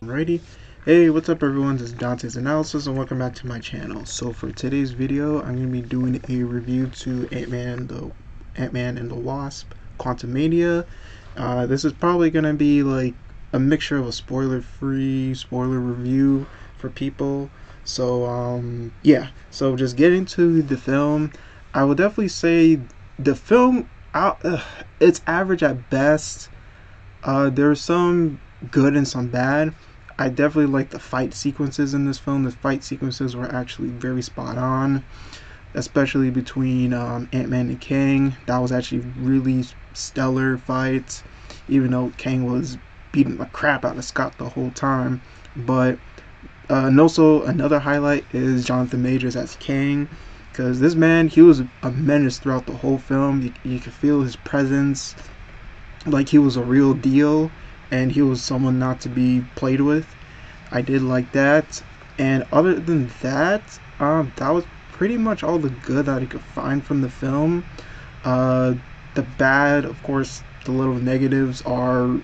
Alrighty, hey, what's up everyone, this is Dante's Analysis and welcome back to my channel. So for today's video, I'm going to be doing a review to Ant-Man and the Wasp, Quantumania. This is probably going to be like a mixture of a spoiler-free, spoiler review for people. So yeah, so just getting to the film, I would definitely say the film, it's average at best. There's some good and some bad. I definitely like the fight sequences in this film. The fight sequences were actually very spot on, especially between Ant-Man and Kang. That was actually really stellar fights, even though Kang was beating the crap out of Scott the whole time. But and also another highlight is Jonathan Majors as Kang, because this man, he was a menace throughout the whole film. You could feel his presence, like he was a real deal and he was someone not to be played with. I did like that. And other than that, that was pretty much all the good that I could find from the film. The bad, of course, the little negatives are,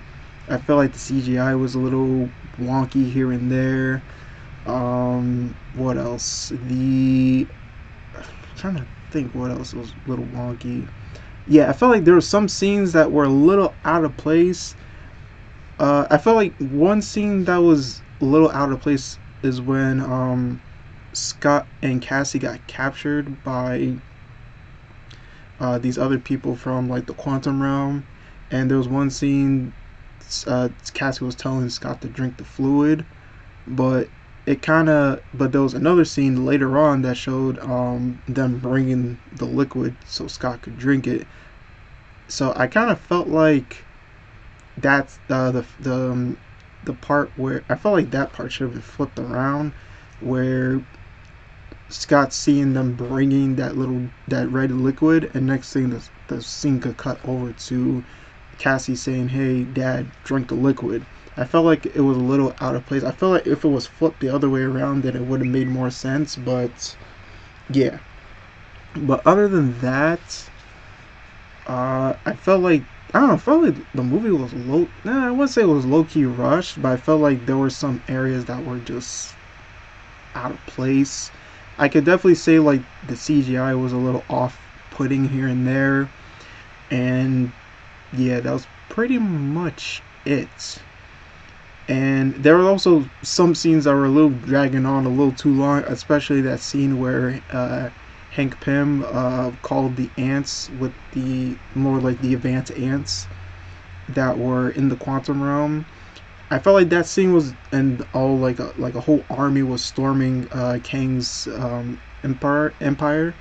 I feel like the CGI was a little wonky here and there. What else? I'm trying to think what else was a little wonky. Yeah, I felt like there were some scenes that were a little out of place. I felt like one scene that was a little out of place is when Scott and Cassie got captured by these other people from like the quantum realm, and there was one scene Cassie was telling Scott to drink the fluid, but there was another scene later on that showed them bringing the liquid so Scott could drink it. So I kind of felt like that's the part where I felt like that part should have been flipped around, where Scott's seeing them bringing that red liquid, and next thing the scene could cut over to Cassie saying, "Hey, Dad, drink the liquid." I felt like it was a little out of place. I felt like if it was flipped the other way around, then it would have made more sense. But yeah. But other than that, I felt like, I don't know, I felt like the movie was I wouldn't say it was low-key rushed, but I felt like there were some areas that were just out of place. I could definitely say like the CGI was a little off-putting here and there. And yeah, that was pretty much it. And there were also some scenes that were a little dragging on a little too long, especially that scene where Hank Pym called the ants with the more like the advanced ants that were in the quantum realm. I felt like that scene was, and all like a whole army was storming Kang's empire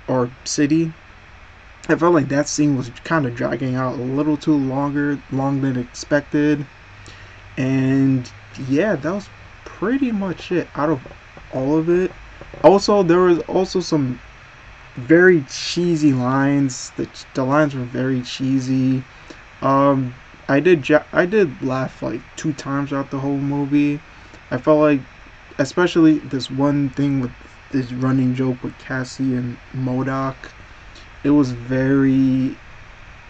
or city. I felt like that scene was kind of dragging out a little too long than expected. And yeah, that was pretty much it out of all of it. Also, there was also some very cheesy lines. The lines were very cheesy. I did laugh like 2 times throughout the whole movie. I felt like, especially this one thing with this running joke with Cassie and MODOK, it was very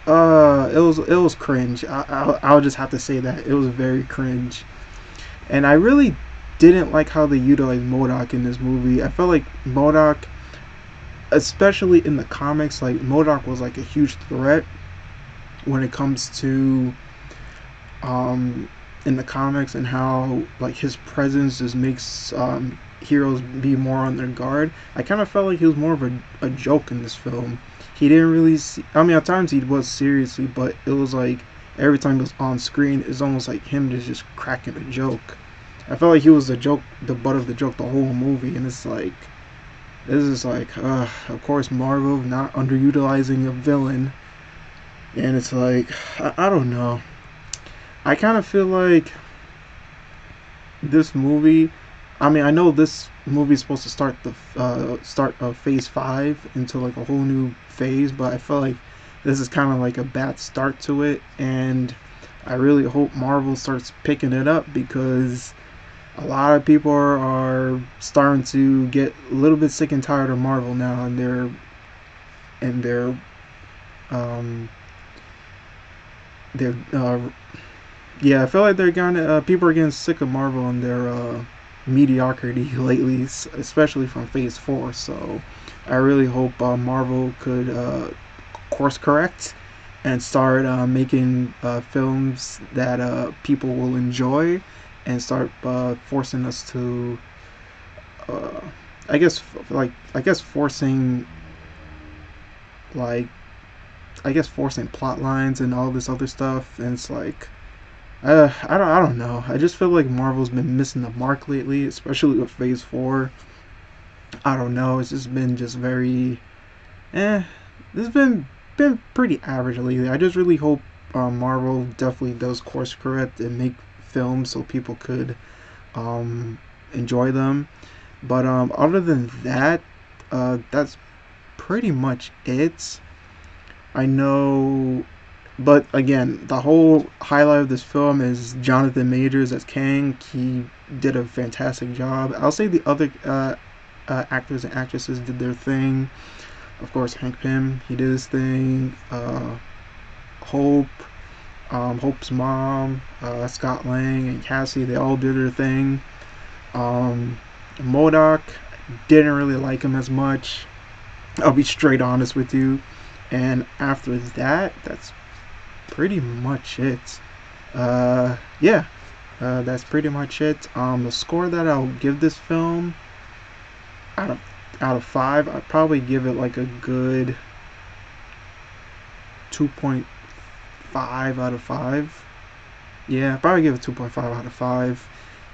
it was cringe. I'll just have to say that it was very cringe, and I really didn't like how they utilized MODOK in this movie. I felt like MODOK, especially in the comics, like MODOK was like a huge threat when it comes to in the comics, and how like his presence just makes heroes be more on their guard. I kind of felt like he was more of a joke in this film. He didn't really I mean, at times he was seriously, but it was like every time he was on screen, it's almost like him just cracking a joke. I felt like he was the butt of the joke the whole movie, and it's like, this is like, of course Marvel not underutilizing a villain, and it's like, I don't know. I kind of feel like this movie, I mean, I know this movie is supposed to start the start of phase 5 into like a whole new phase, but I feel like this is kind of like a bad start to it, and I really hope Marvel starts picking it up, because a lot of people are starting to get a little bit sick and tired of Marvel now, and their they're yeah, I feel like they're gonna people are getting sick of Marvel and their mediocrity lately, especially from Phase 4. So I really hope Marvel could course correct and start making films that people will enjoy, and start forcing us to uh, I guess forcing like I guess forcing plot lines and all this other stuff. And it's like I don't know. I just feel like Marvel's been missing the mark lately, especially with Phase 4. I don't know. It's just been just very eh. It's been pretty average lately. I just really hope Marvel definitely does course correct and make films so people could um, enjoy them. But other than that, that's pretty much it. I know, but again, the whole highlight of this film is Jonathan Majors as Kang. He did a fantastic job. I'll say the other actors and actresses did their thing. Of course, Hank Pym, he did his thing. Hope, Hope's mom, Scott Lang, and Cassie, they all did their thing. Um, MODOK, didn't really like him as much. I'll be straight honest with you. And after that, that's pretty much it. Yeah, that's pretty much it. The score that I'll give this film out of 5, I'd probably give it like a good 2.5 out of 5. Yeah, I'd probably give it 2.5 out of 5.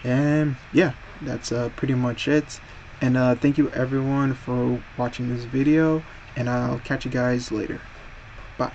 And yeah, that's pretty much it. And thank you everyone for watching this video, and I'll catch you guys later. Bye.